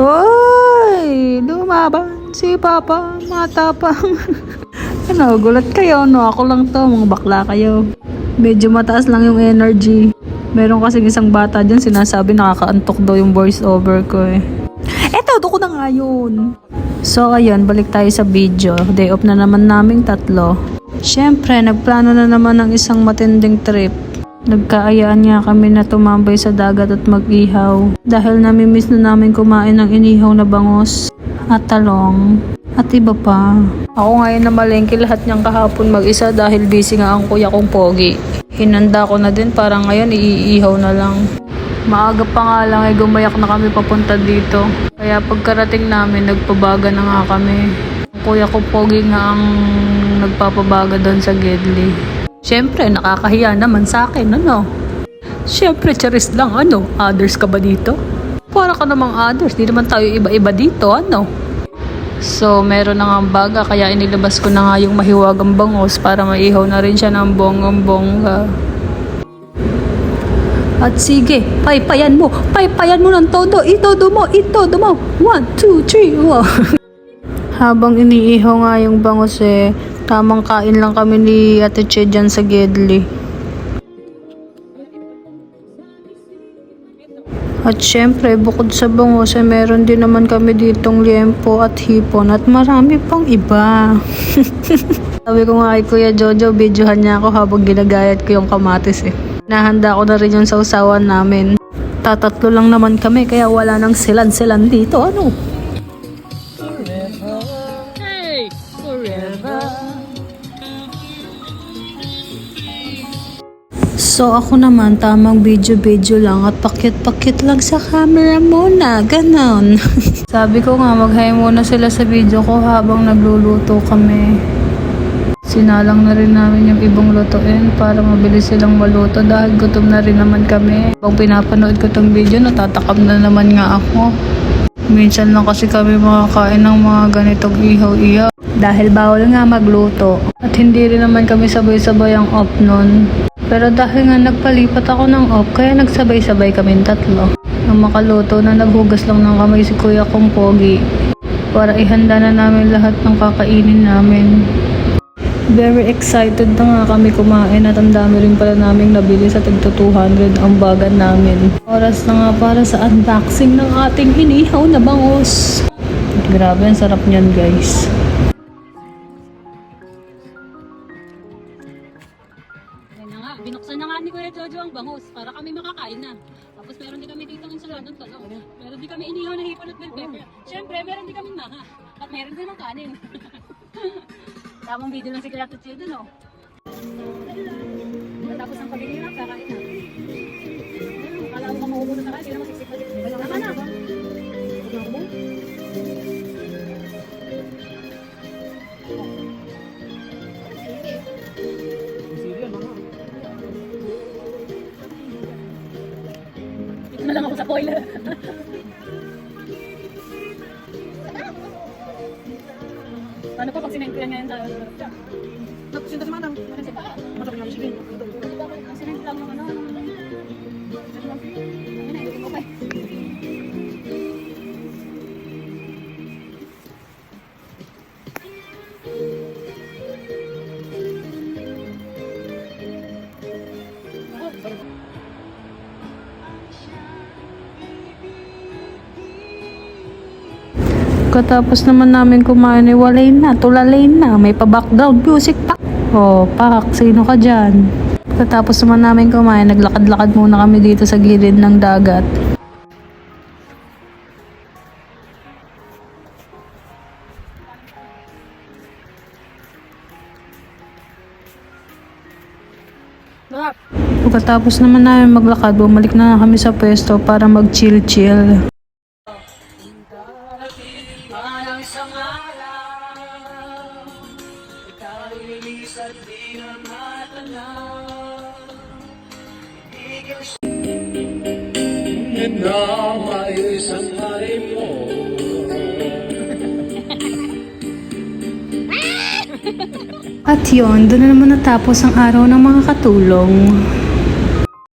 Hoy! Lumaban si Papa, matapang. Ano, gulat kayo, no? Ako lang to, mga bakla kayo. Medyo mataas lang yung energy. Meron kasing isang bata dyan, sinasabi nakakaantok daw yung voice over ko eh. Eto, doon ko na nga yun. So, ayun, balik tayo sa video. Day off na naman naming tatlo. Siyempre, nagplano na naman ng isang matinding trip. Nagkaayaan nga kami na tumambay sa dagat at mag-ihaw. Dahil namimiss na namin kumain ng inihaw na bangos at talong at iba pa. Ako ngayon na malengke lahat niyang kahapon mag-isa dahil busy nga ang kuya kong pogi. Hinanda ko na din para ngayon iihaw na lang. Maaga pa nga lang ay gumayak na kami papunta dito. Kaya pagkarating namin nagpabaga na nga kami. Ang kuya kong pogi nga ang nagpapabaga doon sa Gedli. Siyempre, nakakahiya naman sa akin, ano? Siyempre, charis lang, ano? Others ka ba dito? Para ka namang others, di naman tayo iba-iba dito, ano? So, meron na nga baga, kaya inilabas ko na nga yung mahiwagang bangos para maihaw na rin siya ng bonggang-bongga. At sige, paypayan mo ng todo, itodo mo. 1, 2, 3, wow. Habang iniihaw nga yung bangos eh, tamang kain lang kami ni Ate Che dyan sa Gedli. At syempre, bukod sa bangos eh, meron din naman kami ditong liempo at hipon at marami pang iba. Sabi ko nga kay Kuya Jojo, videohan niya ako habang ginagayat ko yung kamatis eh. Nahanda ko na rin yung sausawan namin. Tatatlo lang naman kami kaya wala nang silan-silan dito, ano? So ako naman tamang video lang at pakit lang sa camera muna, ganon. Sabi ko nga mag-hi muna sila sa video ko habang nagluluto kami. Sinalang na rin namin yung ibang lutuin para mabilis silang maluto dahil gutom na rin naman kami. Pag pinapanood ko tong video natatakam na naman nga ako. Minsan lang kasi kami makakain ng mga ganitong ihaw-ihaw dahil bawal nga magluto. At hindi rin naman kami sabay-sabay ang off nun. Pero dahil nga nagpalipat ako ng off, kaya nagsabay-sabay kami tatlo. Nang makaluto na naghugas lang ng kamay si kuya kong pogi para ihanda na namin lahat ng kakainin namin. Very excited na nga kami kumain at ang dami rin pala naming nabili sa tagto 200 ang bagan namin. Oras na nga para sa unboxing ng ating inihaw na bangos. Grabe, ang sarap niyan guys. Binuksan na nga ni Kuya Jojo ang bangus para kami makakain na. Tapos meron din kami dito ng saladong talong. Meron din kami inihaw na hipon at bell pepper. Siyempre, meron din kami manga. At meron din ng kanin. Tamang video lang si Kuya Tutsi doon, oh. Matapos ang pag-inirap, kakain na. Kala mo mahuhulo na kain, hindi naman siksik pa din. Tama na. Ito na lang ako sa boiler. Ano pa pag sinengkuyan ngayon tayo? Nagsinta si Manang. Masarap nga siya. Ang sinengkuyan lang naman. Ano na, ilugin mo pa eh. Katapos naman namin kumain ay walay na, tulalay na, may pa-background music pa. Oh, pak, sino ka dyan? Katapos naman namin kumain, naglakad-lakad muna kami dito sa gilid ng dagat. Pagkatapos naman namin maglakad, bumalik na kami sa pwesto para mag-chill-chill. At yun, doon na naman natapos ang araw ng mga katulong.